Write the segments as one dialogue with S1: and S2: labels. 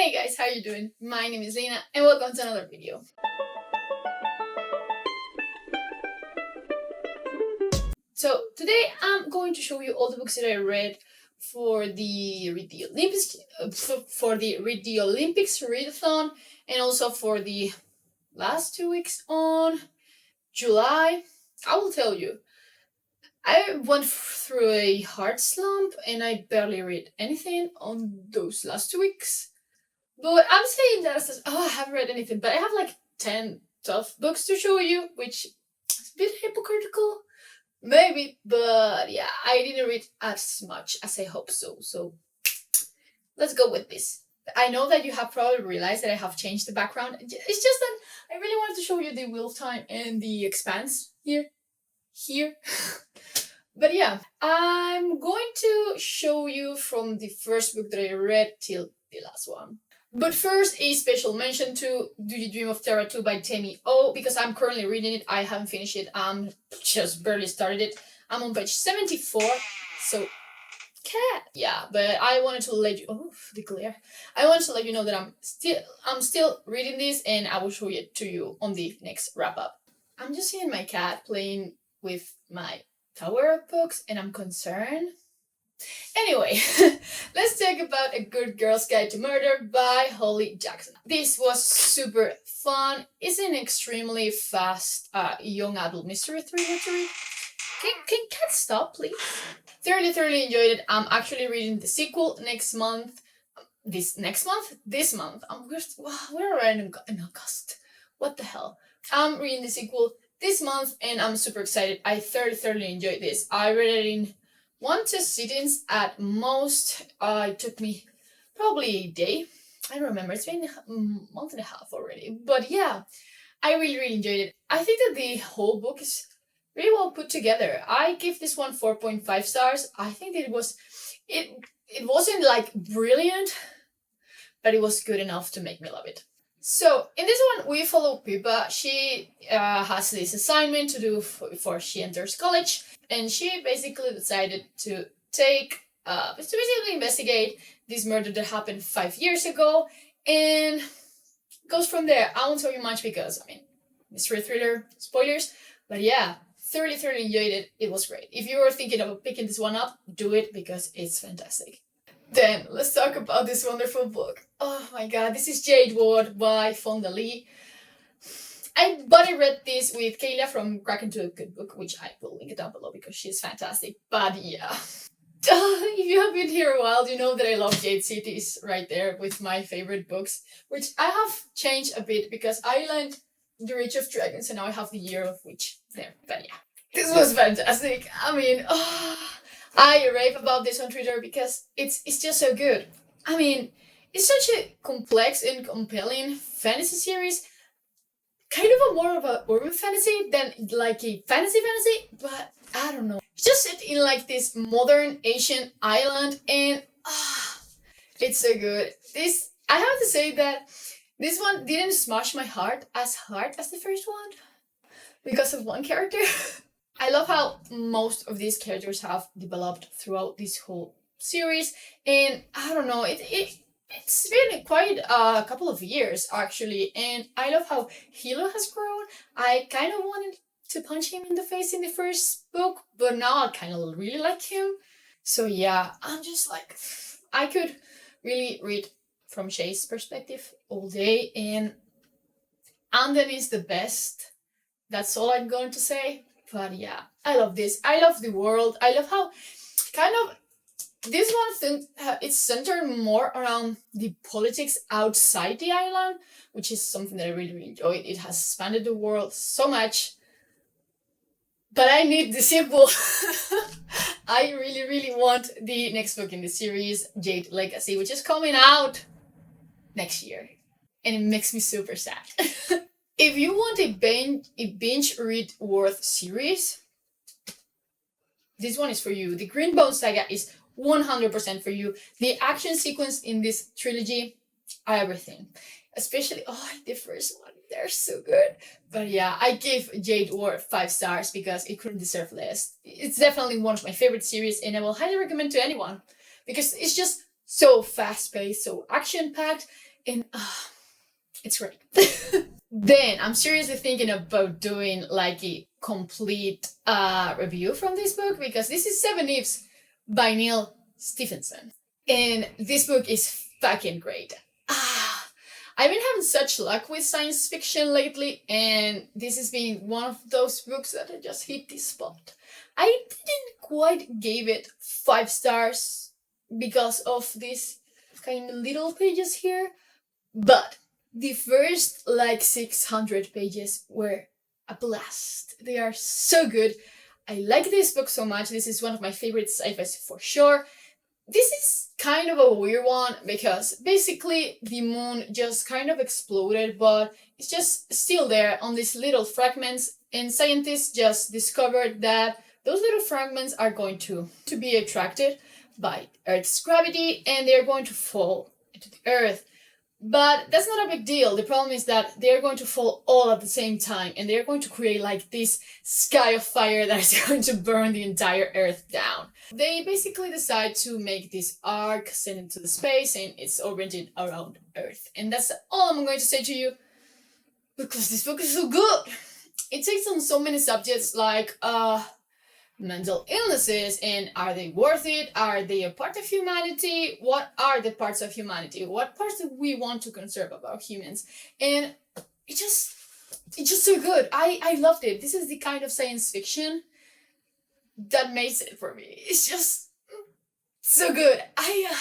S1: Hey guys, how you doing? My name is Lena and welcome to another video. So today I'm going to show you all the books that I read for the Olympics readathon, and also for the last 2 weeks on July. I will tell you, I went through a hard slump and I barely read anything on those last 2 weeks. But I'm saying that as I haven't read anything, but I have like 10 tough books to show you, which is a bit hypocritical, maybe, but yeah, I didn't read as much as I hope so. So let's go with this. I know that you have probably realized that I have changed the background. It's just that I really wanted to show you the Wheel of Time and the Expanse here. But yeah, I'm going to show you from the first book that I read till the last one. But first, a special mention to Do You Dream of Terra 2 by Tammy O, because I'm currently reading it. I haven't finished it. I'm just barely started it. I'm on page 74, so cat. Yeah, but I wanted to let you I wanted to let you know that I'm still reading this, and I will show it to you on the next wrap up. I'm just seeing my cat playing with my tower of books, and I'm concerned. Anyway, let's talk about A Good Girl's Guide to Murder by Holly Jackson. This was super fun. It's an extremely fast young adult mystery thriller to read. Can cats stop, please? Thoroughly enjoyed it. I'm actually reading the sequel next month. This month. We're already in August. What the hell? I'm reading the sequel this month and I'm super excited. I thoroughly enjoyed this. I read it in 1-2 sittings at most. It took me probably a day. I don't remember. It's been a month and a half already. But yeah, I really enjoyed it. I think that the whole book is really well put together. I give this one 4.5 stars. I think that it wasn't like brilliant, but it was good enough to make me love it. So in this one, we follow Pippa. She has this assignment to do before she enters college, and she basically decided to basically investigate this murder that happened 5 years ago, and goes from there. I won't tell you much because, mystery thriller, spoilers, but yeah, thoroughly enjoyed it. It was great. If you were thinking of picking this one up, do it because it's fantastic. Then let's talk about this wonderful book. Oh my god, this is Jade by Fonda Lee. I read this with Kayla from Crack Into a Good Book, which I will link it down below because she's fantastic. But yeah, if you have been here a while, you know that I love Jade Cities right there with my favorite books, which I have changed a bit because I learned The Reach of Dragons and now I have The Year of Witch there. But yeah, this was fantastic. I rave about this on Twitter because it's just so good. It's such a complex and compelling fantasy series. Kind of more of a urban fantasy than like a fantasy, but I don't know. It's just set in like this modern Asian island, and it's so good. I have to say that this one didn't smash my heart as hard as the first one because of one character. I love how most of these characters have developed throughout this whole series, and I don't know, it's been quite a couple of years actually, and I love how Hilo has grown. I kind of wanted to punch him in the face in the first book, but now I kind of really like him. So yeah, I'm just like, I could really read from Shay's perspective all day, and Anden is the best. That's all I'm going to say. But yeah, I love this. I love the world. I love how this one thing, it's centered more around the politics outside the island, which is something that I really enjoyed. It has expanded the world so much. But I need the sequel. I really want the next book in the series, Jade Legacy, which is coming out next year. And it makes me super sad. If you want a binge read worth series, this one is for you. The Greenbone Saga is 100% for you. The action sequence in this trilogy, everything. Especially, the first one. They're so good. But yeah, I gave Jade 5 stars because it couldn't deserve less. It's definitely one of my favorite series, and I will highly recommend to anyone because it's just so fast-paced, so action-packed, And it's great. Then I'm seriously thinking about doing like a complete review from this book, because this is Seven Eves by Neil Stephenson. And this book is fucking great. I've been having such luck with science fiction lately, and this has been one of those books that I just hit this spot. I didn't quite give it 5 stars because of these kind of little pages here, but the first like 600 pages were a blast. They are so good. I like this book so much. This is one of my favorite sci-fis for sure. This is kind of a weird one because basically the moon just kind of exploded, but it's just still there on these little fragments, and scientists just discovered that those little fragments are going to be attracted by Earth's gravity, and they're going to fall into the Earth. But that's not a big deal. The problem is that they're going to fall all at the same time, and they're going to create like this sky of fire that is going to burn the entire Earth down. They basically decide to make this arc sent into the space, and it's oriented around Earth. And that's all I'm going to say to you, because this book is so good. It takes on so many subjects like mental illnesses, and are they worth it? Are they a part of humanity? What are the parts of humanity? What parts do we want to conserve about humans? And it's just so good. I loved it. This is the kind of science fiction that makes it for me. It's just so good. I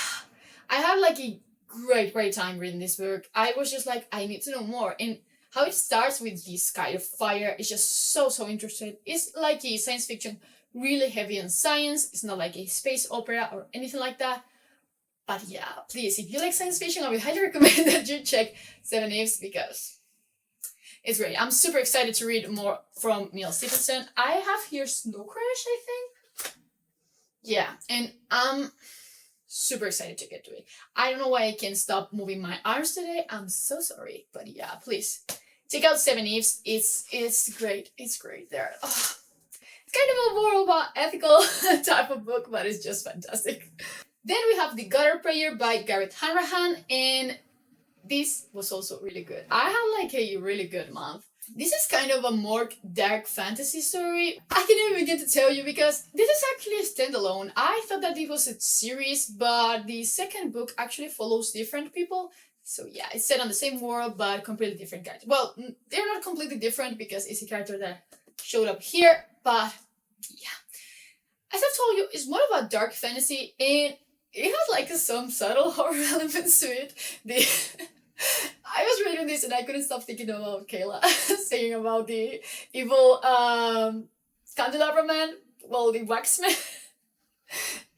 S1: had like a great time reading this book. I was just like, I need to know more. And how it starts with the sky of fire is just so interesting. It's like a science fiction, really heavy on science. It's not like a space opera or anything like that. But yeah, please, if you like science fiction, I would highly recommend that you check Seven Eves, because it's great. I'm super excited to read more from Neil Stephenson. I have here Snow Crash, I think. Yeah, and I'm super excited to get to it. I don't know why I can't stop moving my arms today. I'm so sorry. But yeah, please check out Seven Eves. It's great. It's great there. Oh, it's kind of a more about ethical type of book, but it's just fantastic. Then we have The Gutter Prayer by Gareth Hanrahan, and this was also really good. I had like a really good month. This is kind of a more dark fantasy story. I can't even begin to tell you because this is actually a standalone. I thought that it was a series, but the second book actually follows different people. So yeah, it's set on the same world, but completely different characters. Well, they're not completely different because it's a character that showed up here, but yeah. As I've told you, it's more of a dark fantasy, and it has like some subtle horror elements to it. I was reading this and I couldn't stop thinking about Kayla saying about the evil candelabra man, well, the waxman.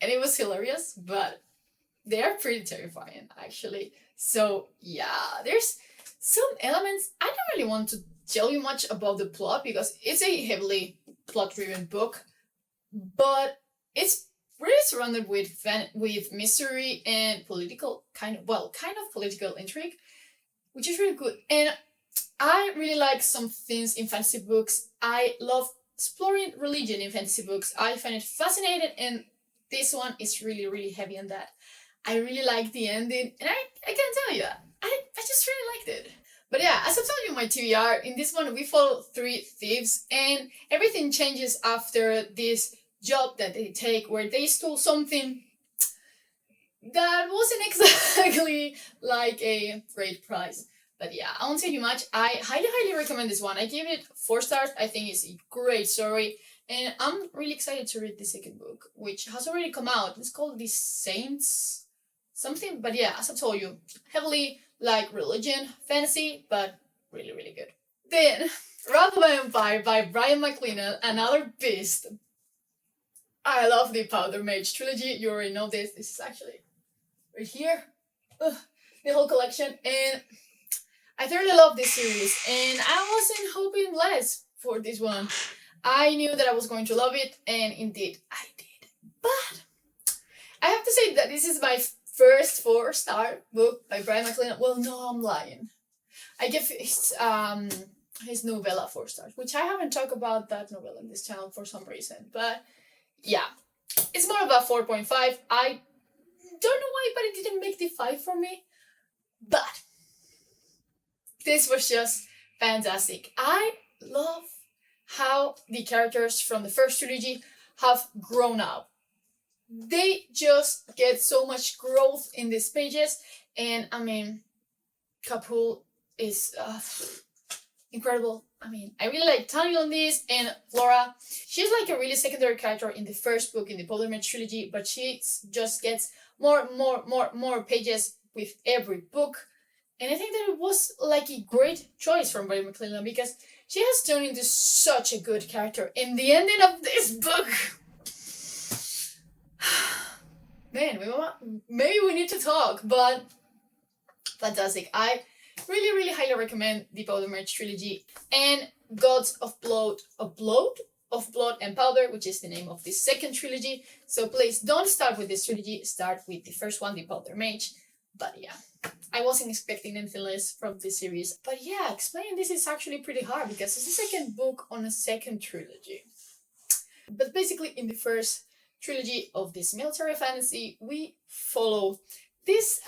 S1: And it was hilarious, but they are pretty terrifying actually. So yeah, there's some elements. I don't really want to tell you much about the plot because it's a heavily plot-driven book, but it's really surrounded with mystery and political kind of political intrigue, which is really good. And I really like some things in fantasy books. I love exploring religion in fantasy books. I find it fascinating, and this one is really heavy on that. I really like the ending, and I can't tell you, I just really liked it. But yeah, as I told you in my TBR, in this one we follow 3 thieves, and everything changes after this job that they take where they stole something that wasn't exactly like a great prize. But yeah, I won't tell you much. I highly recommend this one. I give it 4 stars. I think it's a great story, and I'm really excited to read the second book, which has already come out. It's called The Saints something. But yeah, as I told you, heavily like religion, fantasy, but really good. Then Wrath of the Empire by Brian McLennan, another beast. I love the Powder Mage trilogy. You already know this. This is actually right here. The whole collection. And I thoroughly love this series. And I wasn't hoping less for this one. I knew that I was going to love it. And indeed, I did. But I have to say that this is my first 4-star book by Brian McLennan. Well, no, I'm lying. I give his novella 4 stars, which I haven't talked about that novella in this channel for some reason. But yeah, it's more of a 4.5. I don't know why, but it didn't make the 5 for me. But this was just fantastic. I love how the characters from the first trilogy have grown up. They just get so much growth in these pages, and I mean, Kapul is incredible. I mean, I really like Tanya on this, and Flora. She's like a really secondary character in the first book in the Polymer trilogy, but she just gets more pages with every book. And I think that it was like a great choice from Ray McClellan because she has turned into such a good character in the ending of this book. Man, maybe we need to talk, but fantastic. I really highly recommend the Powder Merge trilogy and Gods of Blood and Powder, which is the name of the second trilogy. So please don't start with this trilogy, start with the first one, the Powder Mage. But yeah, I wasn't expecting anything less from this series. But yeah, explaining this is actually pretty hard because it's the second book on a second trilogy. But basically in the first trilogy of this military fantasy, we follow these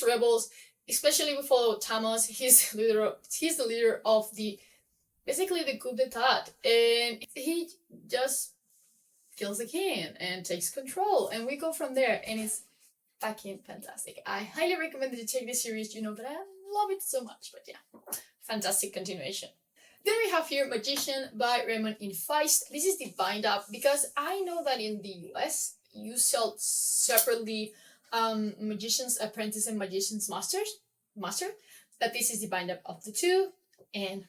S1: rebels. Especially we follow Tamas. He's the leader of basically the coup d'etat, and he just kills the king and takes control, and we go from there, and it's fucking fantastic. I highly recommend that you take this series. You know that I love it so much, but yeah, fantastic continuation. Then we have here Magician by Raymond in Feist. This is the bind up because I know that in the US you sell separately Magician's Apprentice and Magician's Master, but this is the bind up of the two, and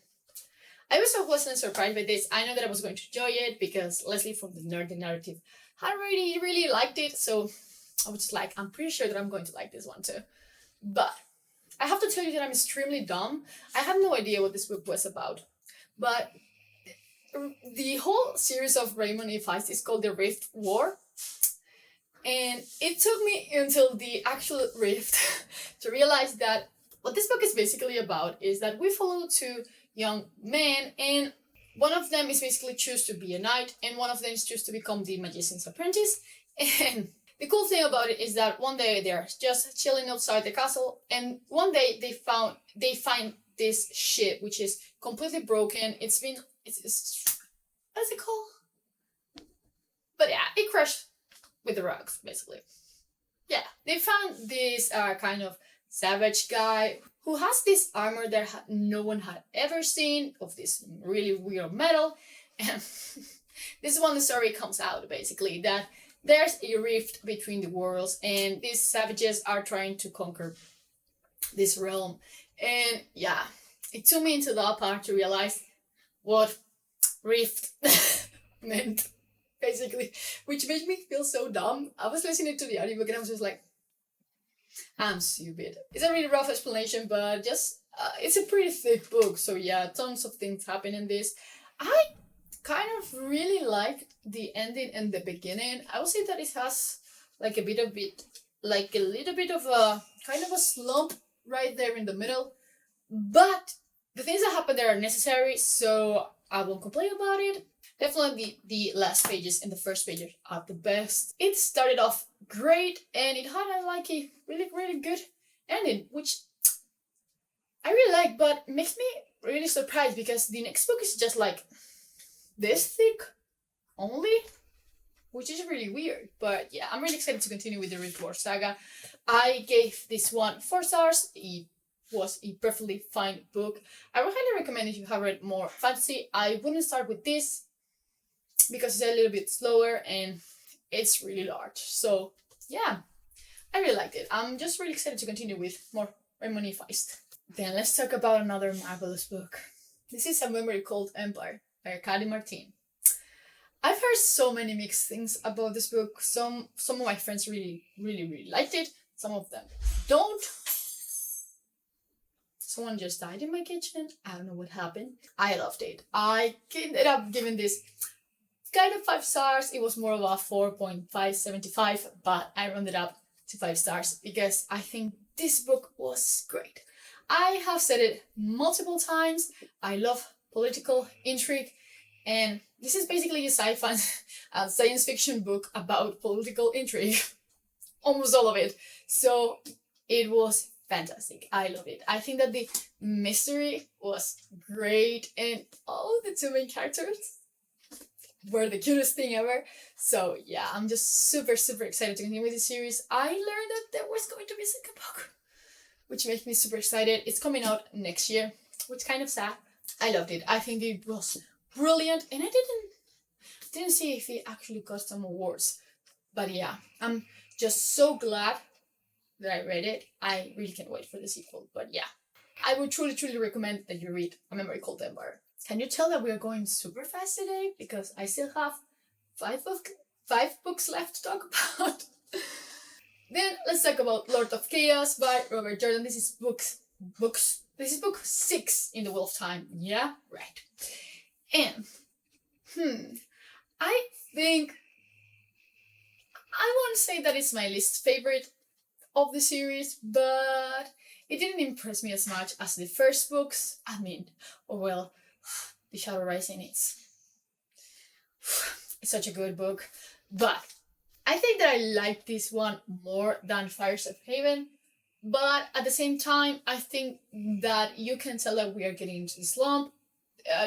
S1: I was so pleasantly surprised by this. I know that I was going to enjoy it because Leslie from the Nerdy Narrative had really liked it, so I was just like, I'm pretty sure that I'm going to like this one too. But I have to tell you that I'm extremely dumb. I have no idea what this book was about, but the whole series of Raymond E. Feist is called The Rift War. And it took me until the actual rift to realize that what this book is basically about is that we follow two young men, and one of them is basically choose to be a knight, and one of them is choose to become the magician's apprentice. And the cool thing about it is that one day they're just chilling outside the castle, and one day they find this ship which is completely broken. It's what's it called? But yeah, it crashed with the rocks, basically. Yeah, they found this kind of savage guy who has this armor that no one had ever seen, of this really weird metal. And this is when the story comes out, basically, that there's a rift between the worlds and these savages are trying to conquer this realm. And yeah, it took me into that part to realize what rift meant, basically, which made me feel so dumb. I was listening to the audiobook and I was just like, I'm stupid. It's a really rough explanation, but just it's a pretty thick book, so yeah, tons of things happen in this. I kind of really liked the ending and the beginning. I would say that it has like a little bit of a kind of a slump right there in the middle, but the things that happen there are necessary, so I won't complain about it. Definitely the last pages and the first pages are the best. It started off great and it had a really good ending, which I really like, but makes me really surprised because the next book is just like this thick only, which is really weird. But yeah, I'm really excited to continue with the Rift War saga. I gave this one 4 stars. It was a perfectly fine book. I would highly recommend if you have read more fantasy. I wouldn't start with this because it's a little bit slower and it's really large. So yeah, I really liked it. I'm just really excited to continue with more Raymond E. Feist. Then let's talk about another marvelous book. This is A Memory Called Empire by Arkady Martin. I've heard so many mixed things about this book. Some of my friends really liked it. Some of them don't. Someone just died in my kitchen. I don't know what happened. I loved it. I ended up giving this kind of 5 stars. It was more of a 4.575, but I rounded up to 5 stars because I think this book was great. I have said it multiple times. I love political intrigue, and this is basically a sci-fi science fiction book about political intrigue. Almost all of it. So it was fantastic. I love it. I think that the mystery was great, and all the two main characters were the cutest thing ever. So yeah, I'm just super excited to continue with the series. I learned that there was going to be a second book, which makes me super excited. It's coming out next year, which kind of sad. I loved it. I think it was brilliant, and I didn't see if it actually got some awards. But yeah, I'm just so glad that I read it. I really can't wait for the sequel. But yeah, I would truly recommend that you read A Memory Called Empire. Can you tell that we are going super fast today? Because I still have five books left to talk about. Then let's talk about Lord of Chaos by Robert Jordan. This is book 6 in the Wheel of Time. Yeah, right. And I think I won't say that it's my least favorite of the series, but it didn't impress me as much as the first books. I mean, The Shadow Rising, it's such a good book, but I think that I like this one more than Fires of Haven. But at the same time, I think that you can tell that we are getting into the slump.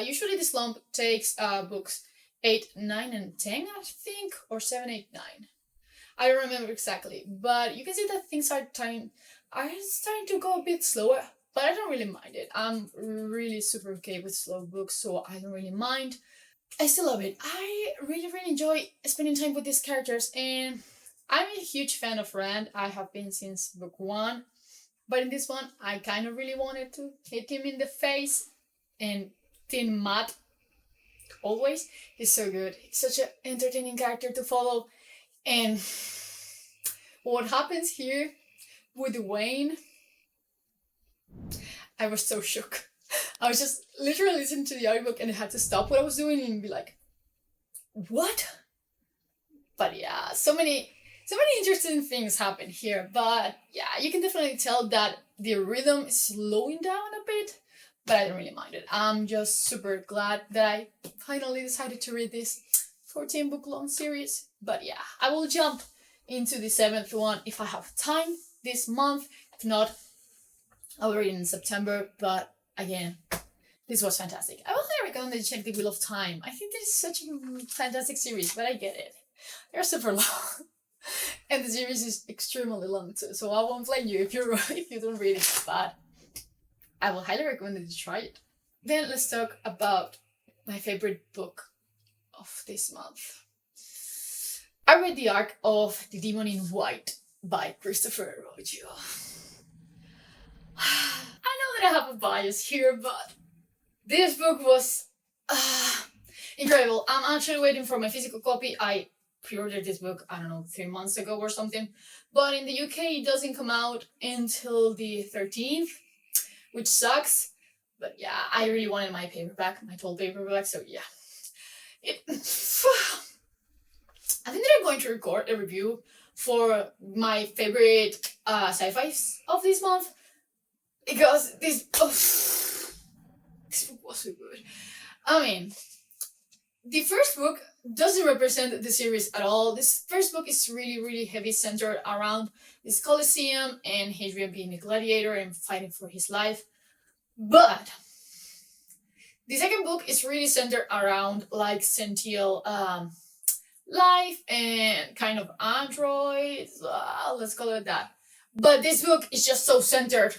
S1: Usually the slump takes books 8, 9, and 10, I think, or 7, 8, 9. I don't remember exactly, but you can see that things are starting to go a bit slower, but I don't really mind it. I'm really super okay with slow books, so I don't really mind. I still love it. I really enjoy spending time with these characters, and I'm a huge fan of Rand. I have been since book 1, but in this one, I kind of really wanted to hit him in the face, and Thin Matt, always, he's so good. He's such an entertaining character to follow, and what happens here with Wayne, I was so shook. I was just literally listening to the audiobook and I had to stop what I was doing and be like, what? But yeah, so many interesting things happen here. But yeah, you can definitely tell that the rhythm is slowing down a bit, but I don't really mind it. I'm just super glad that I finally decided to read this 14 book long series. But yeah, I will jump into the 7th one if I have time this month. If not, I will read it in September. But again, this was fantastic. I will highly recommend that you check The Wheel of Time. I think this is such a fantastic series, but I get it. They're super long. And the series is extremely long too, so I won't blame you if you don't read it, but I will highly recommend that you try it. Then let's talk about my favorite book of this month. I read The Arc of the Demon in White by Christopher Arroyo. I know that I have a bias here, but this book was incredible. I'm actually waiting for my physical copy. I pre-ordered this book, I don't know, 3 months ago or something. But in the UK, it doesn't come out until the 13th, which sucks. But yeah, I really wanted my paperback, my 12 paperback, so yeah. I think that I'm going to record a review for my favorite sci-fis of this month, because this book was so good. I mean, the first book doesn't represent the series at all. This first book is really heavy, centered around this Colosseum and Hadrian being a gladiator and fighting for his life. But the second book is really centered around like sentient life and kind of androids. Let's call it that. But this book is just so centered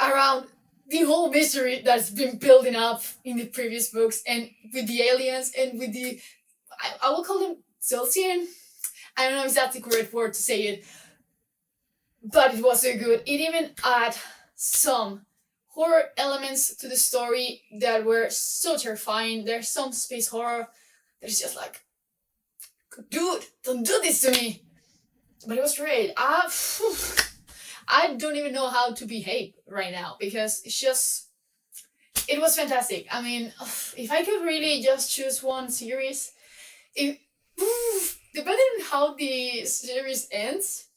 S1: around the whole mystery that's been building up in the previous books, and with the aliens and with the, I will call them Celsian. I don't know if that's the correct word to say it, but it was so good. It even had some horror elements to the story that were so terrifying. There's some space horror that's just like, dude, don't do this to me. But it was great. I don't even know how to behave right now, because it was fantastic. I mean, if I could really just choose one series, depending on how the series ends,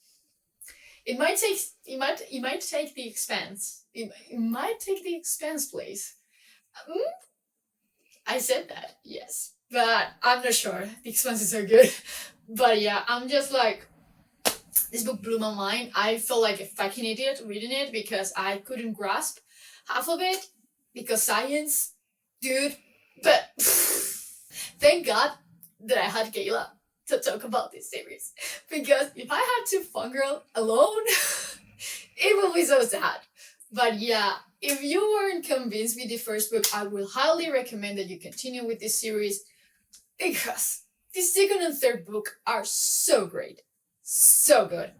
S1: it might take The Expanse. It might take The Expanse place. I said that, yes, but I'm not sure. The Expanse is so good. But yeah, I'm just like, This book blew my mind. I felt like a fucking idiot reading it because I couldn't grasp half of it because science, dude. But thank God that I had Kayla to talk about this series, because if I had to fangirl alone, it would be so sad. But yeah, if you weren't convinced with the first book, I will highly recommend that you continue with this series, because the second and third book are so great. So good.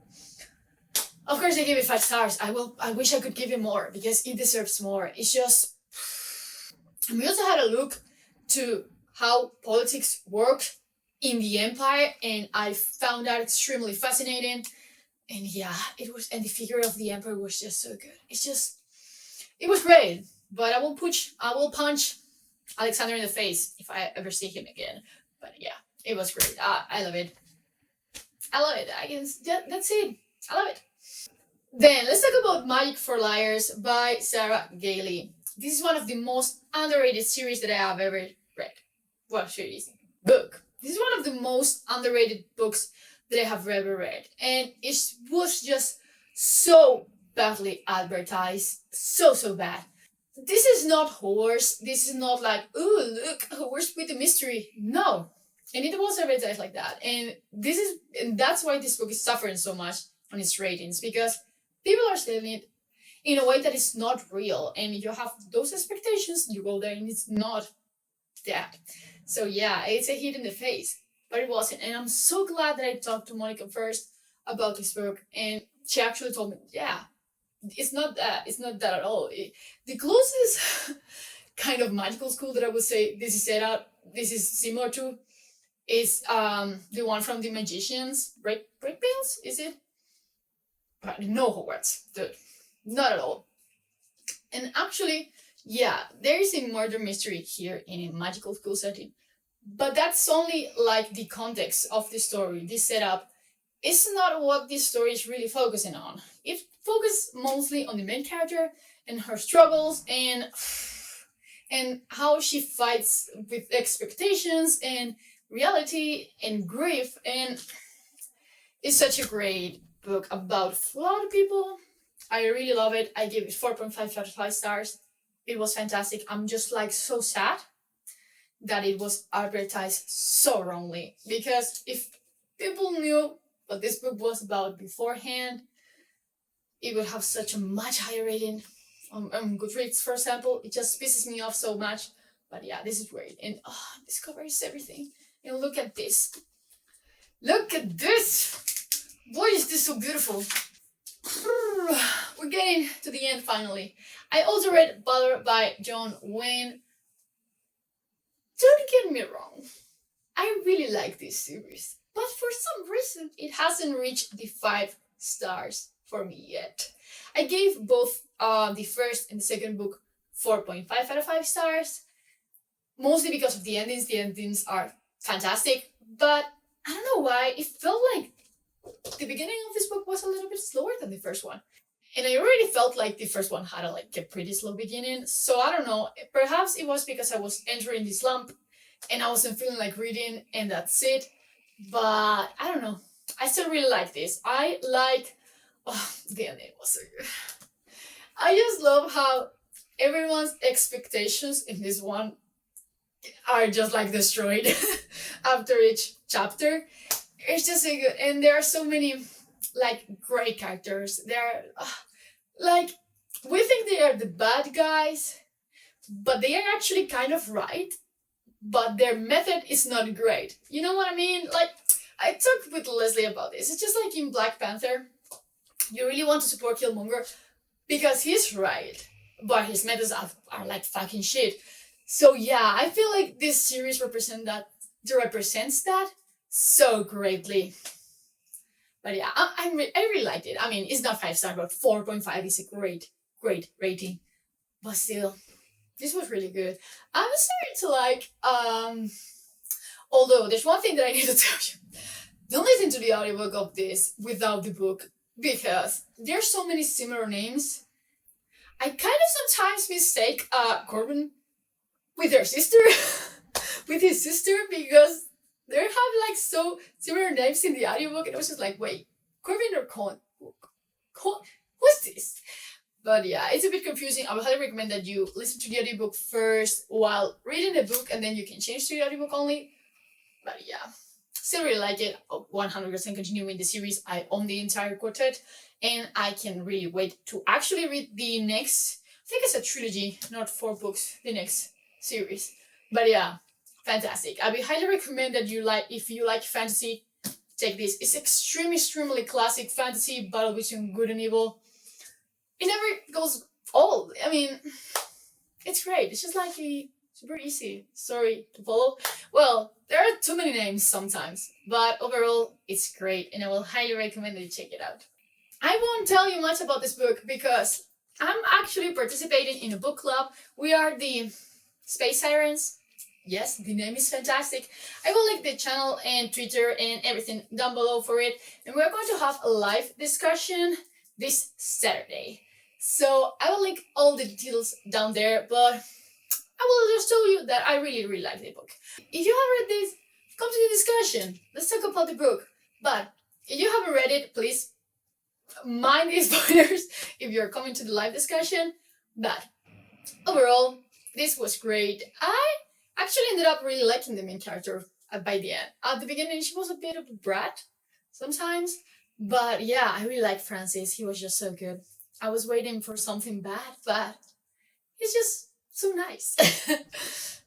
S1: Of course, I give it 5 stars. I wish I could give it more because it deserves more. It's just. We also had a look to how politics worked in the empire, and I found that extremely fascinating. And yeah, it was, and the figure of the emperor was just so good. It was great. But I will punch Alexander in the face if I ever see him again. But yeah, it was great. I love it. I love it. I guess that's it. I love it. Then let's talk about Magic for Liars by Sarah Gailey. This is one of the most underrated series that I have ever read. Well, series. Book. This is one of the most underrated books that I have ever read. And it was just so badly advertised. So bad. This is not horrors. This is not like, ooh, look, horrors with a mystery. No. And it was advertised like that. And that's why this book is suffering so much on its ratings, because people are selling it in a way that is not real, and you have those expectations, you go there and it's not that. So yeah, it's a hit in the face, but it wasn't. And I'm so glad that I talked to Monica first about this book, and she actually told me, yeah, it's not that at all. The closest kind of magical school that I would say this is similar to is the one from the Magicians, Break Bills, is it? But no Hogwarts, dude. Not at all. And actually, yeah, there is a murder mystery here in a magical school setting. But that's only like the context of the story, the setup. It's not what this story is really focusing on. It focuses mostly on the main character and her struggles and how she fights with expectations and reality and grief. And it's such a great book about flawed people. I really love it. I give it 4.5 out of 5 stars. It was fantastic. I'm just like so sad that it was advertised so wrongly, because if people knew what this book was about beforehand, it would have such a much higher rating on Goodreads, for example. It just pisses me off so much. But yeah, this is great. And this cover is everything. And look at this. Look at this. Boy, is this so beautiful. We're getting to the end finally. I also read Butler by John Wayne. Don't get me wrong, I really like this series, but for some reason it hasn't reached the 5 stars for me yet. I gave both the first and the second book 4.5 out of 5 stars, mostly because of the endings. The endings are fantastic, but I don't know why, it felt like the beginning of this book was a little bit slower than the first one. And I already felt like the first one had a pretty slow beginning. So I don't know, perhaps it was because I was entering this slump and I wasn't feeling like reading and that's it. But I don't know, I still really like this. The ending was so good. I just love how everyone's expectations in this one are just like destroyed after each chapter. It's just so good. And there are so many like great characters. They're like, we think they are the bad guys, but they are actually kind of right, but their method is not great. You know what I mean? Like, I talked with Leslie about this. It's just like in Black Panther, you really want to support Killmonger because he's right, but his methods are like fucking shit. So yeah, I feel like this series represents that so greatly. But yeah, I really liked it. I mean, it's not 5 stars, but 4.5 is a great rating. But still, this was really good. I'm starting to like, although there's one thing that I need to tell you. Don't listen to the audiobook of this without the book, because there's so many similar names. I kind of sometimes mistake Corbin with their sister, with his sister, because they have like so similar names in the audiobook, and I was just like, wait, Corbin or what's this? But yeah, it's a bit confusing. I would highly recommend that you listen to the audiobook first while reading the book, and then you can change to the audiobook only. But yeah, still really like it. 100% continuing the series. I own the entire quartet, and I can really wait to actually read the next. I think it's a trilogy, not 4 books. The next series. But yeah, fantastic. I would highly recommend that if you like fantasy, take this. It's extremely classic fantasy battle between good and evil. It never goes old. I mean, it's great. It's just like a super easy story to follow. Well, there are too many names sometimes, but overall, it's great, and I will highly recommend that you check it out. I won't tell you much about this book because I'm actually participating in a book club. We are the Space Sirens. Yes, the name is fantastic. I will link the channel and Twitter and everything down below for it, and we're going to have a live discussion this Saturday. So I will link all the details down there, but I will just tell you that I really like the book. If you have read this, come to the discussion. Let's talk about the book. But if you haven't read it, please mind these spoilers if you're coming to the live discussion. But overall, this was great. I actually ended up really liking the main character by the end. At the beginning, she was a bit of a brat sometimes. But yeah, I really liked Francis. He was just so good. I was waiting for something bad, but he's just so nice.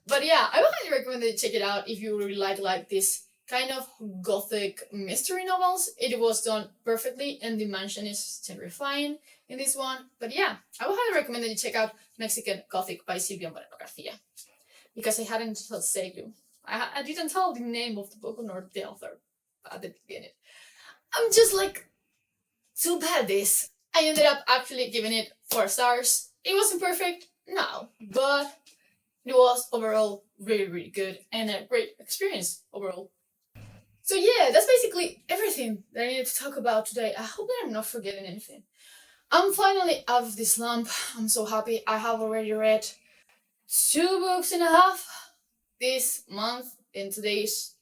S1: But yeah, I would highly recommend that you check it out if you really like this kind of gothic mystery novels. It was done perfectly, and the mansion is terrifying in this one. But yeah, I would highly recommend that you check out Mexican Gothic by Silvia Moreno Garcia, because I hadn't said you. I didn't tell the name of the book nor the author at the beginning. I'm just like so bad at this. I ended up actually giving it 4 stars. It wasn't perfect, no, but it was overall really good and a great experience overall. So yeah, that's basically everything that I needed to talk about today. I hope that I'm not forgetting anything. I'm finally out of this slump. I'm so happy. I have already read 2 books and a half this month, and today's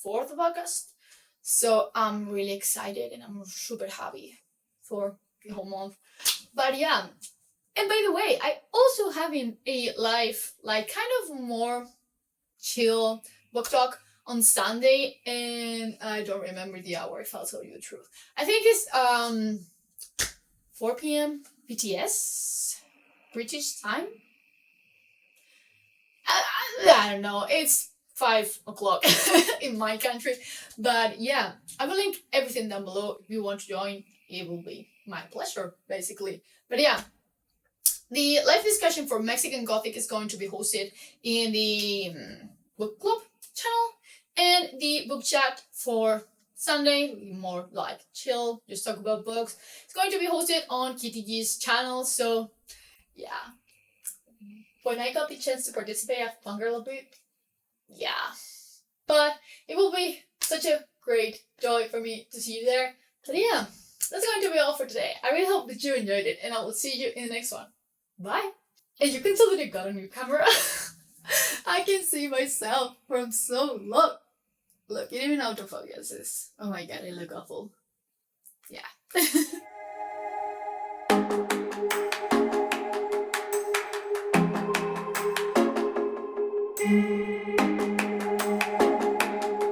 S1: 4th of August. So I'm really excited and I'm super happy for the whole month. But yeah, and by the way, I also having a live, like kind of more chill book talk on Sunday, and I don't remember the hour if I'll tell you the truth. I think it's 4 p.m. BTS British time. I don't know. It's 5 o'clock in my country, but yeah, I will link everything down below. If you want to join, it will be my pleasure, basically. But yeah, the live discussion for Mexican Gothic is going to be hosted in the book club channel, and the book chat for Sunday, more like chill, just talk about books. It's going to be hosted on Kitty G's channel. So yeah, when I got the chance to participate, I fangirled a bit. Yeah, but it will be such a great joy for me to see you there. So yeah, that's going to be all for today. I really hope that you enjoyed it, and I will see you in the next one. Bye! And you can tell that I got a new camera. I can see myself from so low. Look, it even autofocuses. Oh my god, I look awful. Yeah.